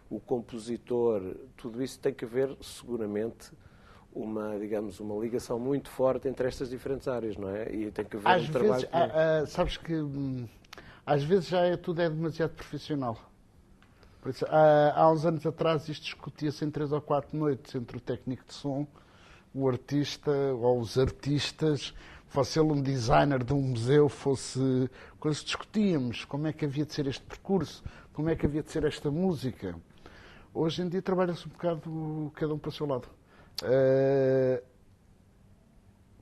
o compositor, tudo isso tem que haver seguramente digamos, uma ligação muito forte entre estas diferentes áreas, não é? E tem que haver Às um vezes, trabalho. sabes que às vezes tudo é demasiado profissional. Por isso, há uns anos atrás isto discutia-se em 3 ou 4 noites entre o técnico de som, o artista ou os artistas, fosse ele um designer de um museu, fosse... Quando discutíamos como é que havia de ser este percurso, como é que havia de ser esta música. Hoje em dia trabalha-se um bocado cada um para o seu lado.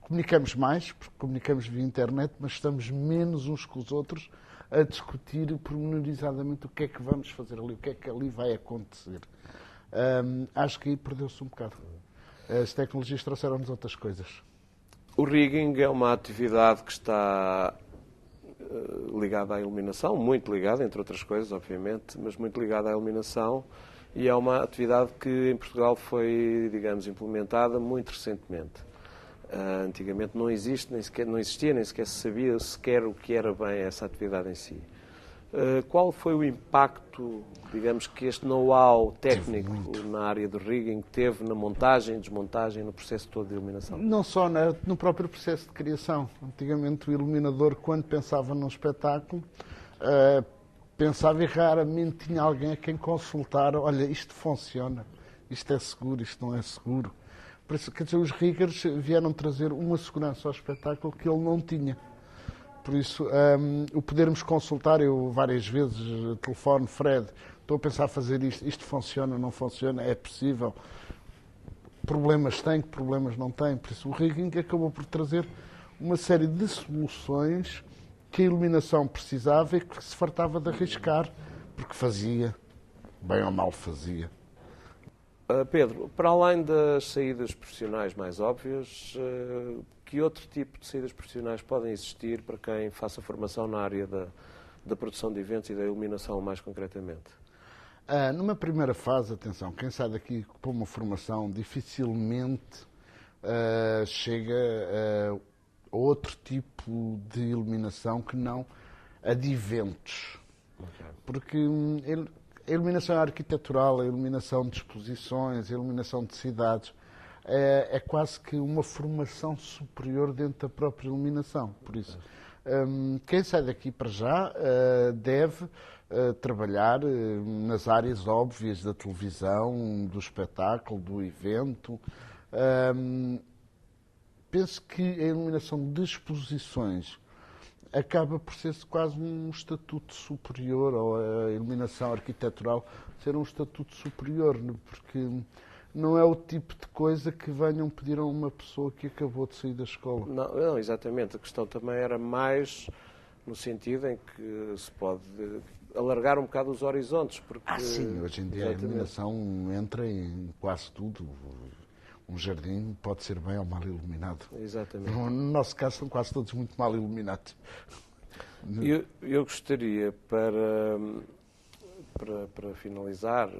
Comunicamos mais, porque comunicamos via internet, mas estamos menos uns com os outros a discutir pormenorizadamente o que é que vamos fazer ali, o que é que ali vai acontecer. Acho que aí perdeu-se um bocado. As tecnologias trouxeram-nos outras coisas. O rigging é uma atividade que está ligada à iluminação, muito ligada, entre outras coisas, obviamente, mas muito ligada à iluminação, e é uma atividade que em Portugal foi, digamos, implementada muito recentemente. Antigamente não existia, nem sequer se sabia sequer o que era bem essa atividade em si. Qual foi o impacto, digamos, que este know-how técnico na área do rigging teve na montagem, desmontagem, no processo todo de iluminação? Não só no próprio processo de criação. Antigamente o iluminador, quando pensava num espetáculo, pensava e raramente tinha alguém a quem consultar. Olha, isto funciona, isto é seguro, isto não é seguro. Por isso, quer dizer, os riggers vieram trazer uma segurança ao espetáculo que ele não tinha. Por isso, o podermos consultar, eu várias vezes telefono, Fred, estou a pensar fazer isto funciona, não funciona, é possível. Problemas tem, que problemas não tem. Por isso, o rigging acabou por trazer uma série de soluções que a iluminação precisava e que se fartava de arriscar, porque fazia, bem ou mal fazia. Pedro, para além das saídas profissionais mais óbvias, que outro tipo de saídas profissionais podem existir para quem faça formação na área da produção de eventos e da iluminação, mais concretamente? Numa primeira fase, atenção, quem sai daqui para uma formação dificilmente chega a outro tipo de iluminação que não a de eventos. Okay. Porque a iluminação arquitetural, a iluminação de exposições, a iluminação de cidades, é quase que uma formação superior dentro da própria iluminação. Por isso, quem sai daqui para já deve trabalhar nas áreas óbvias da televisão, do espetáculo, do evento. Penso que a iluminação de exposições acaba por ser quase um estatuto superior, ou a iluminação arquitetural ser um estatuto superior, porque não é o tipo de coisa que venham pedir a uma pessoa que acabou de sair da escola. Não, exatamente. A questão também era mais no sentido em que se pode alargar um bocado os horizontes. Porque, sim, hoje em dia exatamente, a iluminação entra em quase tudo. Um jardim pode ser bem ou mal iluminado. Exatamente. No nosso caso, são quase todos muito mal iluminados. Eu gostaria, para finalizar,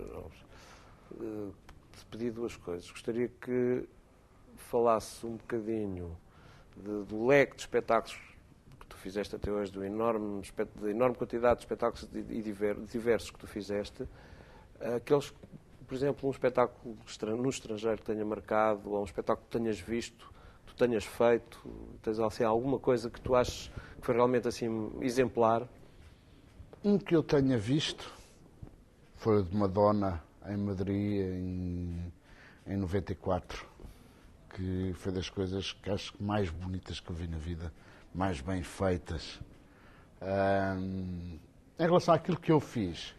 pedir duas coisas. Gostaria que falasse um bocadinho do leque de espetáculos que tu fizeste até hoje, da enorme quantidade de espetáculos diversos que tu fizeste. Aqueles, por exemplo, um espetáculo no estrangeiro que tenha marcado, ou um espetáculo que tenhas visto, que tu tenhas feito, tens assim, alguma coisa que tu achas que foi realmente assim exemplar? Um que eu tenha visto foi o de Madonna em Madrid em 94, que foi das coisas que acho mais bonitas que eu vi na vida, mais bem feitas. Em relação àquilo que eu fiz,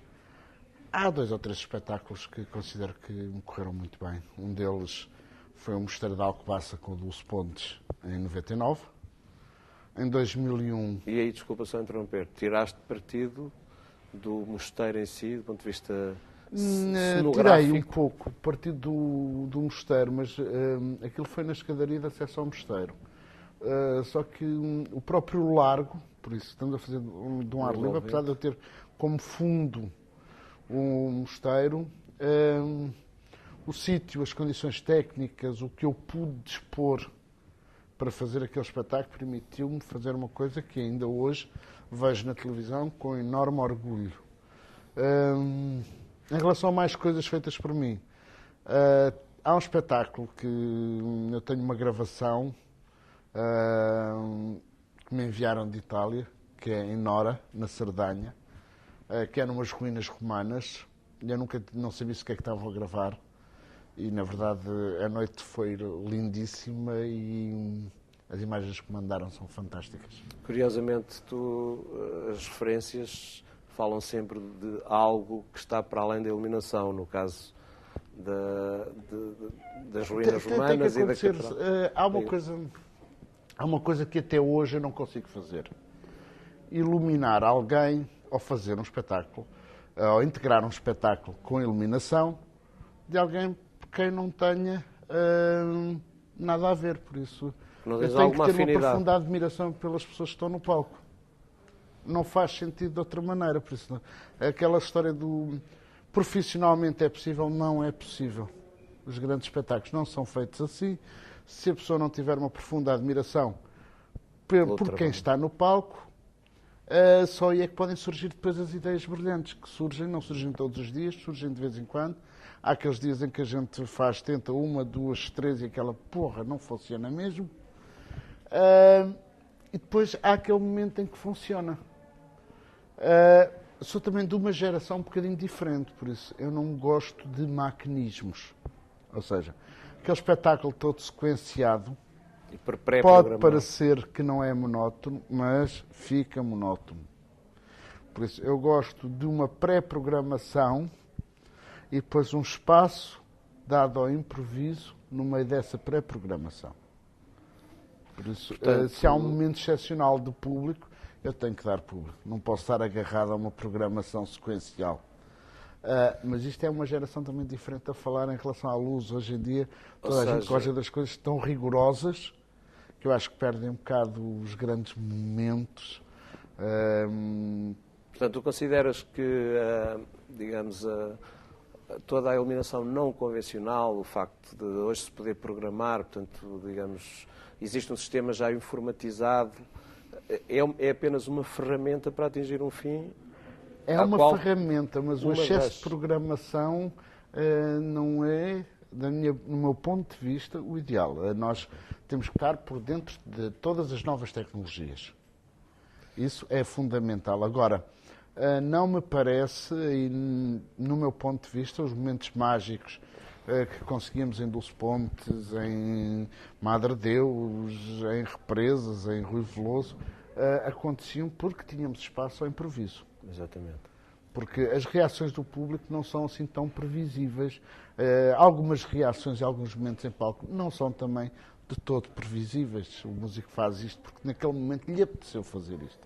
há 2 ou 3 espetáculos que considero que me correram muito bem. Um deles foi o Mosteiro da Alcobaça com o Dulce Pontes em 99. Em 2001... E aí, desculpa só interromper, tiraste partido do mosteiro em si, do ponto de vista cenográfico? Tirei um pouco partido do mosteiro, mas aquilo foi na escadaria de acesso ao mosteiro. Só que o próprio largo, por isso estamos a fazer de um ar livre, apesar de eu ter como fundo o mosteiro, o sítio, as condições técnicas, o que eu pude dispor para fazer aquele espetáculo permitiu-me fazer uma coisa que ainda hoje vejo na televisão com enorme orgulho. Em relação a mais coisas feitas por mim, há um espetáculo que eu tenho uma gravação que me enviaram de Itália, que é em Nora, na Cerdanha, que é numas ruínas romanas. Eu nunca não sabia sequer que estavam a gravar. E, na verdade, a noite foi lindíssima e as imagens que mandaram são fantásticas. Curiosamente, as referências falam sempre de algo que está para além da iluminação, no caso das ruínas romanas e da catedral. Há uma coisa que até hoje eu não consigo fazer. Iluminar alguém ou fazer um espetáculo, ou integrar um espetáculo com iluminação de alguém por quem não tenha nada a ver. Por isso, não eu tenho que ter uma profunda admiração pelas pessoas que estão no palco. Não faz sentido de outra maneira. Por isso, aquela história do profissionalmente é possível, não é possível. Os grandes espetáculos não são feitos assim. Se a pessoa não tiver uma profunda admiração por quem está no palco, só aí é que podem surgir depois as ideias brilhantes, que surgem, não surgem todos os dias, surgem de vez em quando. Há aqueles dias em que a gente tenta uma, duas, três e aquela porra não funciona mesmo. E depois há aquele momento em que funciona. Sou também de uma geração um bocadinho diferente, por isso eu não gosto de maquinismos. Ou seja, aquele espetáculo todo sequenciado pode parecer que não é monótono, mas fica monótono. Por isso eu gosto de uma pré-programação e depois um espaço dado ao improviso no meio dessa pré-programação. Por isso, portanto, se há um momento excepcional do público, eu tenho que dar público. Não posso estar agarrado a uma programação sequencial. Mas isto é uma geração também diferente a falar em relação à luz. Hoje em dia, toda a gente gosta das coisas tão rigorosas que eu acho que perdem um bocado os grandes momentos. Portanto, tu consideras que, digamos, toda a iluminação não convencional, o facto de hoje se poder programar, portanto, digamos, existe um sistema já informatizado, é apenas uma ferramenta para atingir um fim? É uma ferramenta, mas o excesso de programação não é, no meu ponto de vista, o ideal. Nós temos que estar por dentro de todas as novas tecnologias. Isso é fundamental. Agora, não me parece, e no meu ponto de vista, os momentos mágicos que conseguimos em Dulce Pontes, em Madre Deus, em Represas, em Rui Veloso, aconteciam porque tínhamos espaço ao improviso. Exatamente. Porque as reações do público não são assim tão previsíveis. Algumas reações e alguns momentos em palco não são também de todo previsíveis. O músico faz isto porque naquele momento lhe apeteceu fazer isto.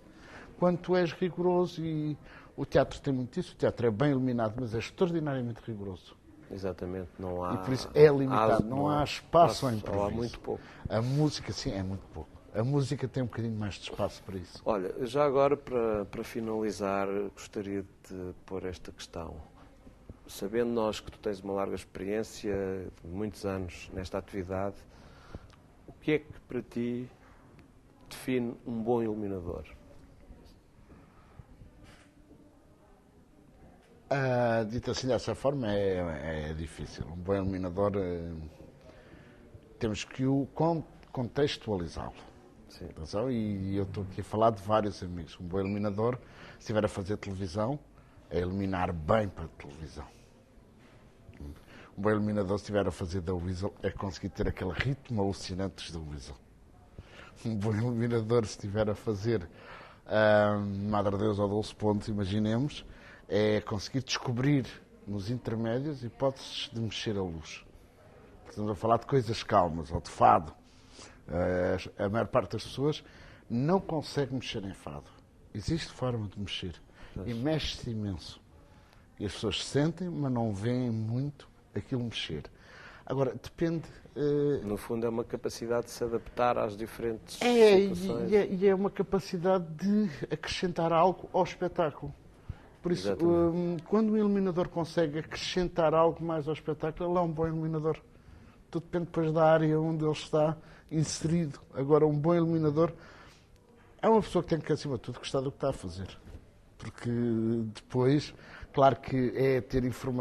Quando tu és rigoroso, e o teatro tem muito isso, o teatro é bem iluminado, mas é extraordinariamente rigoroso. Exatamente, não há... E por isso é limitado, não há espaço ao improviso. Há muito pouco. A música, sim, é muito pouco. A música tem um bocadinho mais de espaço para isso. Olha, já agora, para finalizar, gostaria de pôr esta questão. Sabendo nós que tu tens uma larga experiência, de muitos anos nesta atividade, o que é que para ti define um bom iluminador? Dito assim dessa forma é difícil. Um bom iluminador temos que o contextualizá-lo. Atenção, e eu estou aqui a falar de vários amigos. Um bom iluminador, se estiver a fazer televisão, é iluminar bem para a televisão. Um bom iluminador, se estiver a fazer da Weasel, é conseguir ter aquele ritmo alucinante da Weasel. Um bom iluminador, se estiver a fazer Madre Deus ou Dulce Pontes, imaginemos, é conseguir descobrir nos intermédios hipóteses de mexer a luz. Estamos a falar de coisas calmas, ou de fado. A maior parte das pessoas não consegue mexer em fado. Existe forma de mexer. E mexe-se imenso. E as pessoas sentem, mas não veem muito aquilo mexer. Agora, depende... No fundo, é uma capacidade de se adaptar às diferentes situações. E é uma capacidade de acrescentar algo ao espetáculo. Por isso, quando um iluminador consegue acrescentar algo mais ao espetáculo, ele é um bom iluminador. Tudo depende depois da área onde ele está inserido. Agora, um bom iluminador é uma pessoa que tem que, acima de tudo, gostar do que está a fazer. Porque depois, Claro que é ter informação